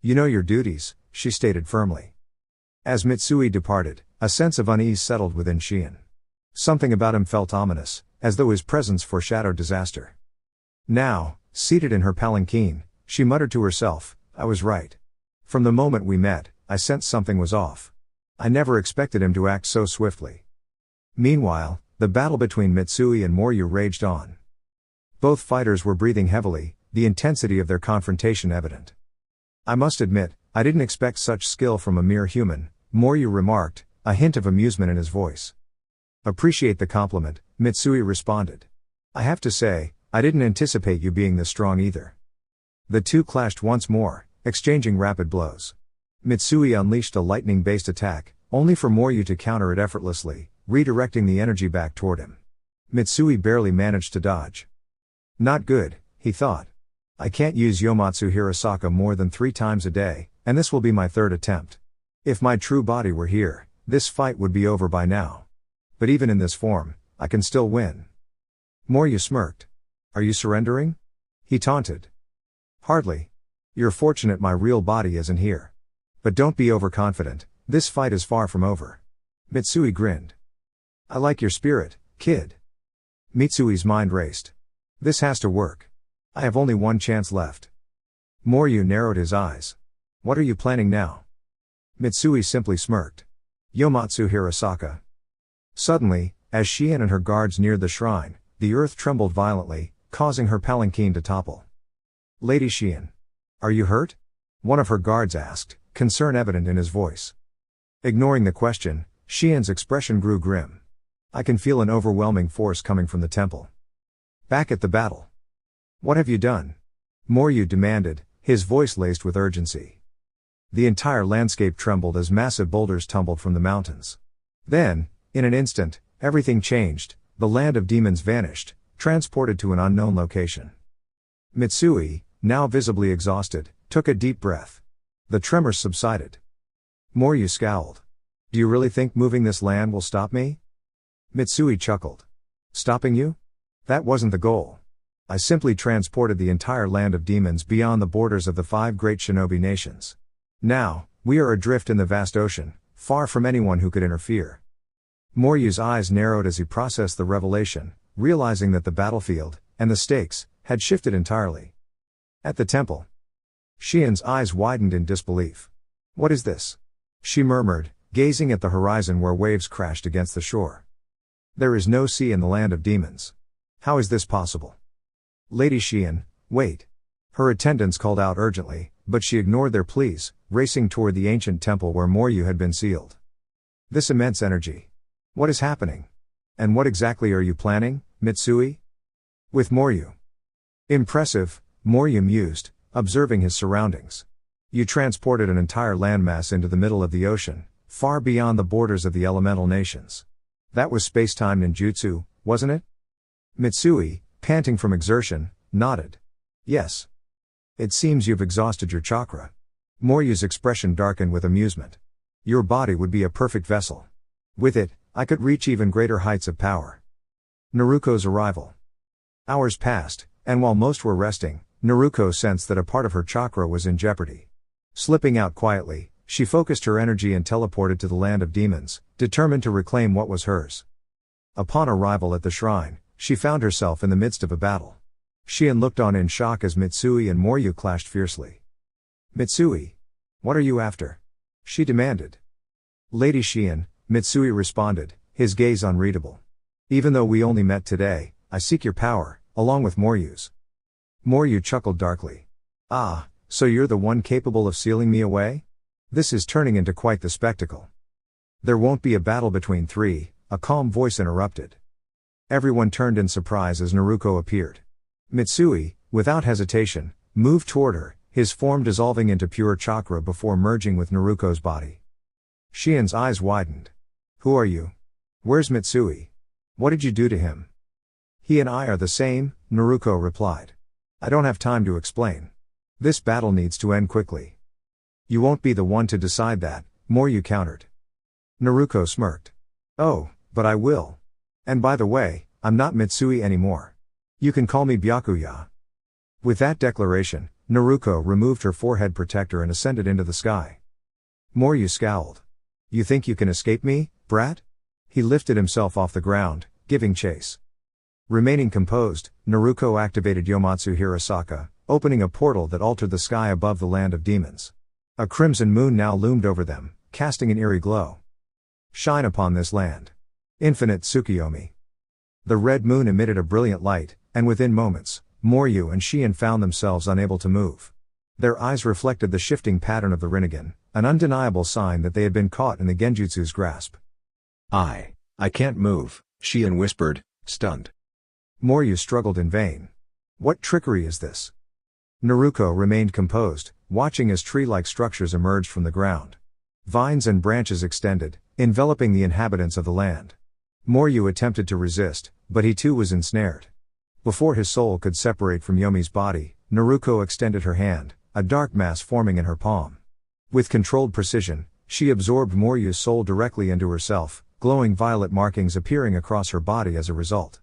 You know your duties, she stated firmly. As Mitsui departed, a sense of unease settled within Shion. Something about him felt ominous, as though his presence foreshadowed disaster. Now, seated in her palanquin, she muttered to herself, I was right. From the moment we met, I sensed something was off. I never expected him to act so swiftly. Meanwhile, the battle between Mitsui and Moryu raged on. Both fighters were breathing heavily, the intensity of their confrontation evident. I must admit, I didn't expect such skill from a mere human, Moryu remarked, a hint of amusement in his voice. Appreciate the compliment, Mitsui responded. I have to say, I didn't anticipate you being this strong either. The two clashed once more, exchanging rapid blows. Mitsui unleashed a lightning-based attack, only for Moryu to counter it effortlessly, redirecting the energy back toward him. Mitsui barely managed to dodge. Not good, he thought. I can't use Yomatsu Hirasaka more than 3 times a day, and this will be my 3rd attempt. If my true body were here, this fight would be over by now. But even in this form, I can still win. Moryu smirked. Are you surrendering? He taunted. Hardly. You're fortunate my real body isn't here. But don't be overconfident, this fight is far from over. Mitsui grinned. I like your spirit, kid. Mitsui's mind raced. This has to work. I have only one chance left. Moryu narrowed his eyes. What are you planning now? Mitsui simply smirked. Yomatsu Hirasaka. Suddenly, as Shion and her guards neared the shrine, the earth trembled violently, causing her palanquin to topple. Lady Shion. Are you hurt? One of her guards asked, concern evident in his voice. Ignoring the question, Shion's expression grew grim. I can feel an overwhelming force coming from the temple. Back at the battle. What have you done? Moryu demanded, his voice laced with urgency. The entire landscape trembled as massive boulders tumbled from the mountains. Then, in an instant, everything changed, the land of demons vanished, transported to an unknown location. Mitsui, now visibly exhausted, took a deep breath. The tremors subsided. Moryu scowled. Do you really think moving this land will stop me? Mitsui chuckled. Stopping you? That wasn't the goal. I simply transported the entire land of demons beyond the borders of the 5 great shinobi nations. Now, we are adrift in the vast ocean, far from anyone who could interfere. Moryu's eyes narrowed as he processed the revelation, realizing that the battlefield, and the stakes, had shifted entirely. At the temple. Shion's eyes widened in disbelief. What is this? She murmured, gazing at the horizon where waves crashed against the shore. There is no sea in the land of demons. How is this possible? Lady Shion, wait. Her attendants called out urgently, but she ignored their pleas, racing toward the ancient temple where Moryu had been sealed. This immense energy. What is happening? And what exactly are you planning, Mitsui? With Moryu. Impressive, Moryu mused, observing his surroundings. You transported an entire landmass into the middle of the ocean, far beyond the borders of the elemental nations. That was space-time ninjutsu, wasn't it? Mitsui, panting from exertion, nodded. Yes. It seems you've exhausted your chakra. Moryu's expression darkened with amusement. Your body would be a perfect vessel. With it, I could reach even greater heights of power. Naruko's arrival. Hours passed, and while most were resting, Naruko sensed that a part of her chakra was in jeopardy. Slipping out quietly, she focused her energy and teleported to the land of demons, determined to reclaim what was hers. Upon arrival at the shrine, she found herself in the midst of a battle. Shion looked on in shock as Mitsui and Moryu clashed fiercely. "Mitsui? What are you after?" she demanded. "Lady Shion," Mitsui responded, his gaze unreadable. "Even though we only met today, I seek your power, along with Moryu's." Moryu chuckled darkly. "Ah, so you're the one capable of sealing me away? This is turning into quite the spectacle." "There won't be a battle between three," a calm voice interrupted. Everyone turned in surprise as Naruko appeared. Mitsui, without hesitation, moved toward her, his form dissolving into pure chakra before merging with Naruko's body. Shion's eyes widened. "Who are you? Where's Mitsui? What did you do to him?" "He and I are the same," Naruko replied. "I don't have time to explain. This battle needs to end quickly." "You won't be the one to decide that," Moryu countered. Naruko smirked. "Oh, but I will. And by the way, I'm not Mitsui anymore. You can call me Byakuya." With that declaration, Naruko removed her forehead protector and ascended into the sky. Moryu scowled. "You think you can escape me, brat?" He lifted himself off the ground, giving chase. Remaining composed, Naruko activated Yomatsu Hirasaka, opening a portal that altered the sky above the land of demons. A crimson moon now loomed over them, casting an eerie glow. "Shine upon this land. Infinite Tsukuyomi." The red moon emitted a brilliant light, and within moments, Moryu and Shion found themselves unable to move. Their eyes reflected the shifting pattern of the Rinnegan, an undeniable sign that they had been caught in the Genjutsu's grasp. I can't move," Shion whispered, stunned. Moryu struggled in vain. "What trickery is this?" Naruko remained composed, watching as tree-like structures emerged from the ground. Vines and branches extended, enveloping the inhabitants of the land. Moryu attempted to resist, but he too was ensnared. Before his soul could separate from Yomi's body, Naruko extended her hand, a dark mass forming in her palm. With controlled precision, she absorbed Moryu's soul directly into herself, glowing violet markings appearing across her body as a result.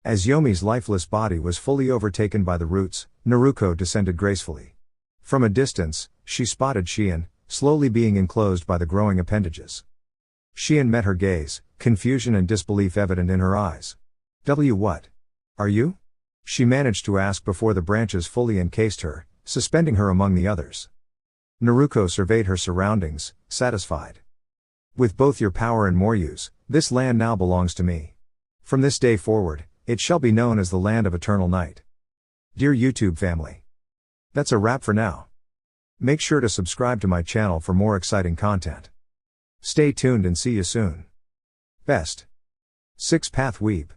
As Yomi's lifeless body was fully overtaken by the roots, Naruko descended gracefully. From a distance, she spotted Shion, slowly being enclosed by the growing appendages. Shion met her gaze, confusion and disbelief evident in her eyes. What are you?" she managed to ask before the branches fully encased her, suspending her among the others. Naruko surveyed her surroundings, satisfied. "With both your power and Moryu's, this land now belongs to me. From this day forward, it shall be known as the Land of Eternal Night." Dear YouTube family, that's a wrap for now. Make sure to subscribe to my channel for more exciting content. Stay tuned and see you soon. Best. 6 Path Weeb.